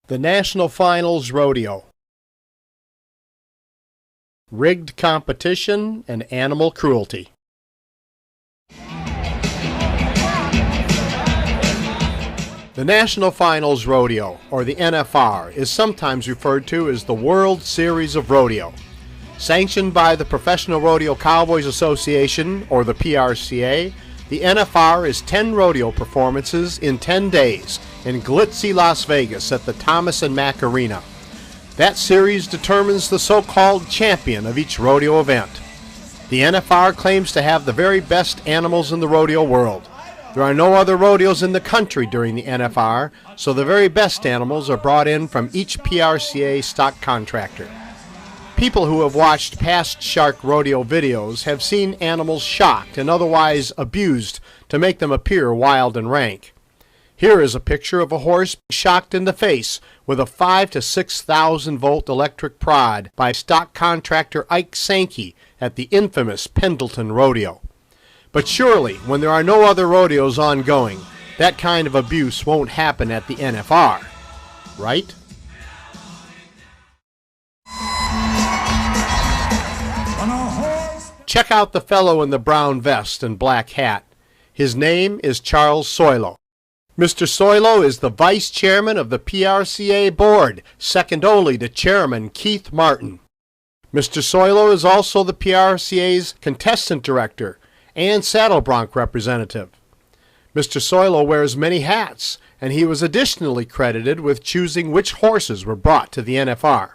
The National Finals Rodeo. Rigged competition and animal cruelty. The National Finals Rodeo, or the NFR, is sometimes referred to as the World Series of Rodeo. Sanctioned by the Professional Rodeo Cowboys Association, or the PRCA, the NFR is 10 rodeo performances in 10 days in glitzy Las Vegas at the Thomas and Mack Arena. That series determines the so-called champion of each rodeo event. The NFR claims to have the very best animals in the rodeo world. There are no other rodeos in the country during the NFR, so the very best animals are brought in from each PRCA stock contractor. People who have watched past shark rodeo videos have seen animals shocked and otherwise abused to make them appear wild and rank. Here is a picture of a horse shocked in the face with a 5,000 to 6,000 volt electric prod by stock contractor Ike Sankey at the infamous Pendleton Rodeo. But surely, when there are no other rodeos ongoing, that kind of abuse won't happen at the NFR, right? Check out the fellow in the brown vest and black hat. His name is Charles Soilo. Mr. Soilo is the vice chairman of the PRCA board, second only to chairman Keith Martin. Mr. Soilo is also the PRCA's contestant director and saddle bronc representative. Mr. Soilo wears many hats, and he was additionally credited with choosing which horses were brought to the NFR.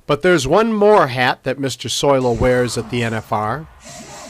But there's one more hat that Mr. Soilo wears at the NFR.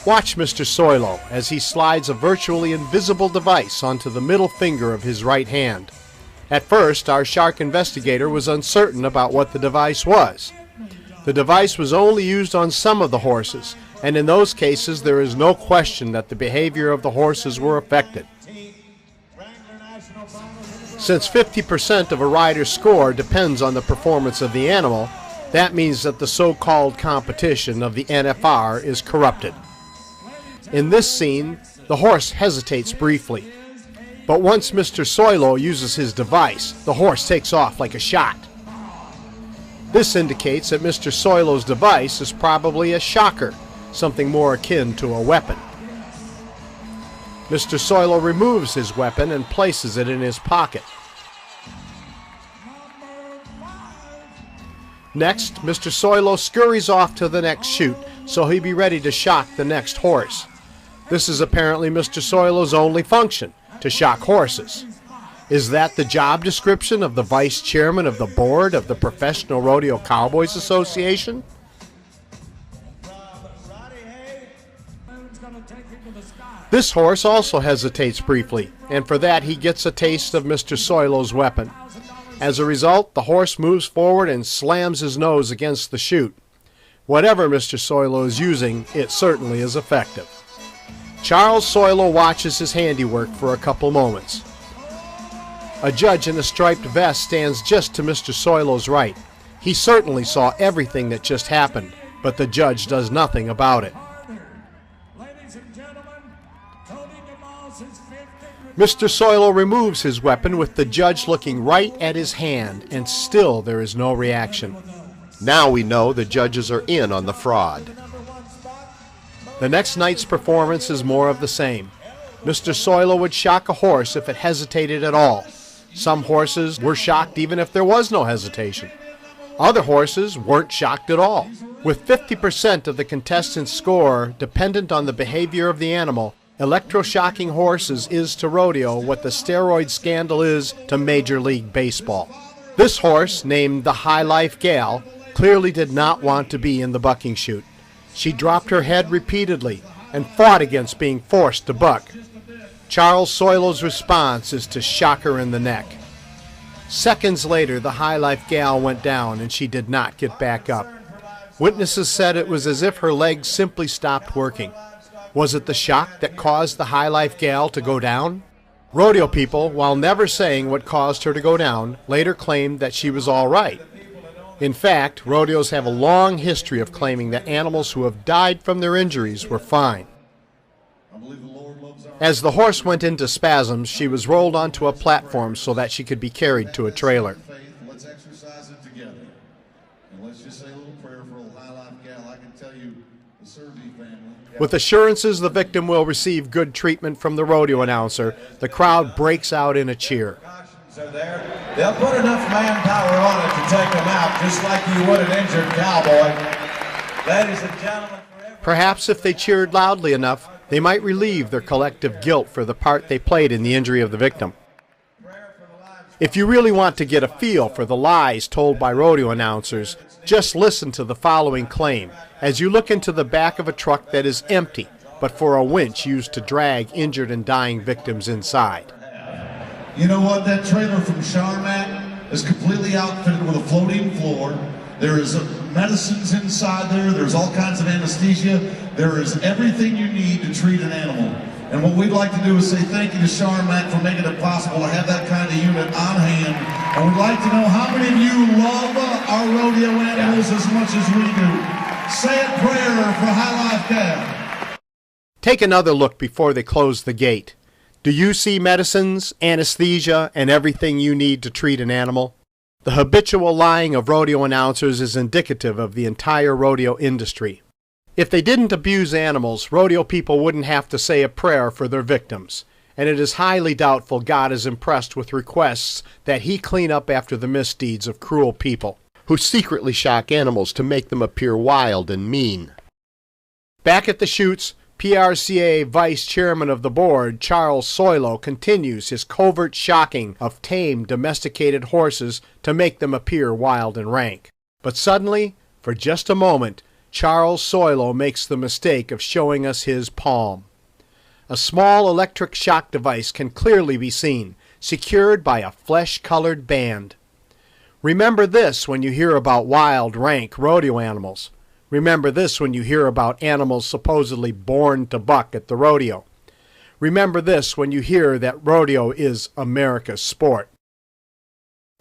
Watch Mr. Soilo as he slides a virtually invisible device onto the middle finger of his right hand. At first, our shark investigator was uncertain about what the device was. The device was only used on some of the horses, and in those cases there is no question that the behavior of the horses were affected. Since 50% of a rider's score depends on the performance of the animal, that means that the so-called competition of the NFR is corrupted. In this scene, the horse hesitates briefly. But once Mr. Soilo uses his device, the horse takes off like a shot. This indicates that Mr. Soilo's device is probably a shocker, something more akin to a weapon. Mr. Soilo removes his weapon and places it in his pocket. Next, Mr. Soilo scurries off to the next chute, so he'll be ready to shock the next horse. This is apparently Mr. Soilo's only function, to shock horses. Is that the job description of the vice chairman of the board of the Professional Rodeo Cowboys Association? This horse also hesitates briefly, and for that he gets a taste of Mr. Soilo's weapon. As a result, the horse moves forward and slams his nose against the chute. Whatever Mr. Soilo is using, it certainly is effective. Charles Soilo watches his handiwork for a couple moments. A judge in a striped vest stands just to Mr. Soilo's right. He certainly saw everything that just happened, but the judge does nothing about it. Mr. Soilo removes his weapon with the judge looking right at his hand, and still there is no reaction. Now we know the judges are in on the fraud. The next night's performance is more of the same. Mr. Soilo would shock a horse if it hesitated at all. Some horses were shocked even if there was no hesitation. Other horses weren't shocked at all. With 50% of the contestant's score dependent on the behavior of the animal, electroshocking horses is to rodeo what the steroid scandal is to Major League Baseball. This horse, named the High Life Gal, clearly did not want to be in the bucking chute. She dropped her head repeatedly and fought against being forced to buck. Charles Soilo's response is to shock her in the neck. Seconds later, the High Life Gal went down and she did not get back up. Witnesses said it was as if her legs simply stopped working. Was it the shock that caused the High Life Gal to go down? Rodeo people, while never saying what caused her to go down, later claimed that she was all right. In fact, rodeos have a long history of claiming that animals who have died from their injuries were fine. As the horse went into spasms, she was rolled onto a platform so that she could be carried to a trailer. let's exercise it together. And let's just say a little prayer for old High Life gal. I can tell you, the Serby family. With assurances the victim will receive good treatment from the rodeo announcer, the crowd breaks out in a cheer. Are there. They'll put enough manpower on it to take them out, just like you would an injured cowboy. Ladies and gentlemen, perhaps if they cheered loudly enough, they might relieve their collective guilt for the part they played in the injury of the victim. If you really want to get a feel for the lies told by rodeo announcers, just listen to the following claim as you look into the back of a truck that is empty, but for a winch used to drag injured and dying victims inside. You know what? That trailer from Charmac is completely outfitted with a floating floor. There is medicines inside there. There's all kinds of anesthesia. There is everything you need to treat an animal. And what we'd like to do is say thank you to Charmac for making it possible to have that kind of unit on hand. And we'd like to know how many of you love our rodeo animals as much as we do. Say a prayer for High Life Gal. Take another look before they close the gate. Do you see medicines, anesthesia, and everything you need to treat an animal? The habitual lying of rodeo announcers is indicative of the entire rodeo industry. If they didn't abuse animals, rodeo people wouldn't have to say a prayer for their victims, and it is highly doubtful God is impressed with requests that He clean up after the misdeeds of cruel people who secretly shock animals to make them appear wild and mean. Back at the chutes, PRCA Vice Chairman of the Board, Charles Soilo, continues his covert shocking of tame, domesticated horses to make them appear wild and rank. But suddenly, for just a moment, Charles Soilo makes the mistake of showing us his palm. A small electric shock device can clearly be seen, secured by a flesh-colored band. Remember this when you hear about wild, rank rodeo animals. Remember this when you hear about animals supposedly born to buck at the rodeo. Remember this when you hear that rodeo is America's sport.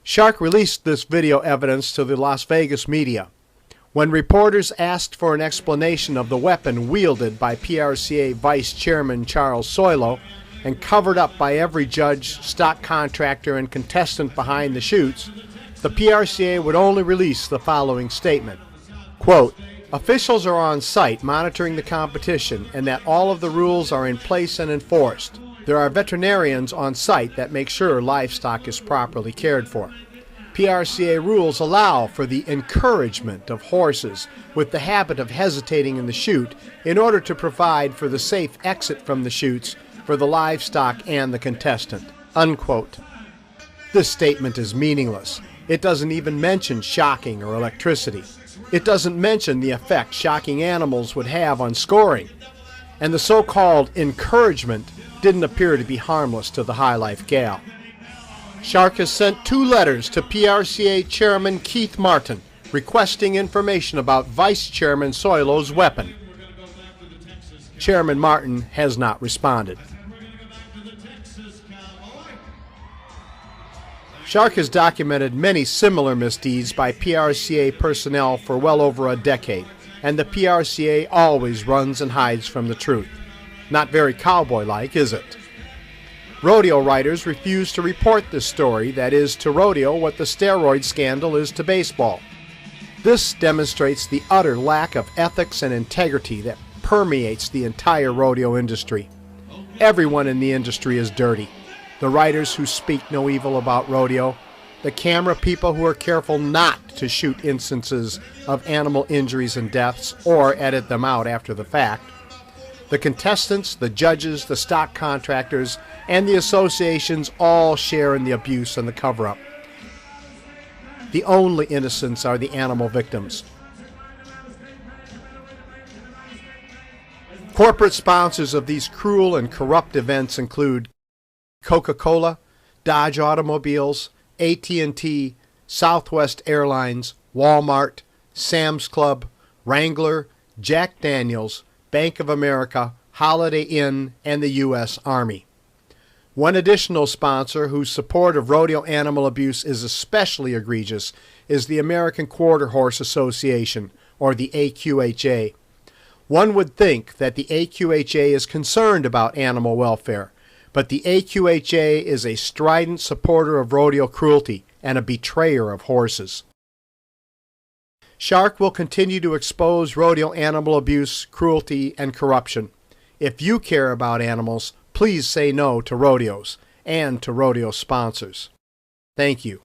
Shark released this video evidence to the Las Vegas media. When reporters asked for an explanation of the weapon wielded by PRCA Vice Chairman Charles Soilo and covered up by every judge, stock contractor, and contestant behind the chutes, the PRCA would only release the following statement. Quote, officials are on site monitoring the competition and that all of the rules are in place and enforced. There are veterinarians on site that make sure livestock is properly cared for. PRCA rules allow for the encouragement of horses with the habit of hesitating in the chute in order to provide for the safe exit from the chutes for the livestock and the contestant. Unquote. This statement is meaningless. It doesn't even mention shocking or electricity. It doesn't mention the effect shocking animals would have on scoring. And the so-called encouragement didn't appear to be harmless to the High Life gal. Shark has sent 2 letters to PRCA Chairman Keith Martin requesting information about Vice Chairman Soilo's weapon. Chairman Martin has not responded. Shark has documented many similar misdeeds by PRCA personnel for well over a decade, and the PRCA always runs and hides from the truth. Not very cowboy-like, is it? Rodeo writers refuse to report this story that is to rodeo what the steroid scandal is to baseball. This demonstrates the utter lack of ethics and integrity that permeates the entire rodeo industry. Everyone in the industry is dirty. The writers who speak no evil about rodeo, the camera people who are careful not to shoot instances of animal injuries and deaths or edit them out after the fact, the contestants, the judges, the stock contractors, and the associations all share in the abuse and the cover-up. The only innocents are the animal victims. Corporate sponsors of these cruel and corrupt events include Coca-Cola, Dodge Automobiles, AT&T, Southwest Airlines, Walmart, Sam's Club, Wrangler, Jack Daniels, Bank of America, Holiday Inn, and the U.S. Army. One additional sponsor whose support of rodeo animal abuse is especially egregious is the American Quarter Horse Association, or the AQHA. One would think that the AQHA is concerned about animal welfare, but the AQHA is a strident supporter of rodeo cruelty, and a betrayer of horses. Shark will continue to expose rodeo animal abuse, cruelty, and corruption. If you care about animals, please say no to rodeos and to rodeo sponsors. Thank you.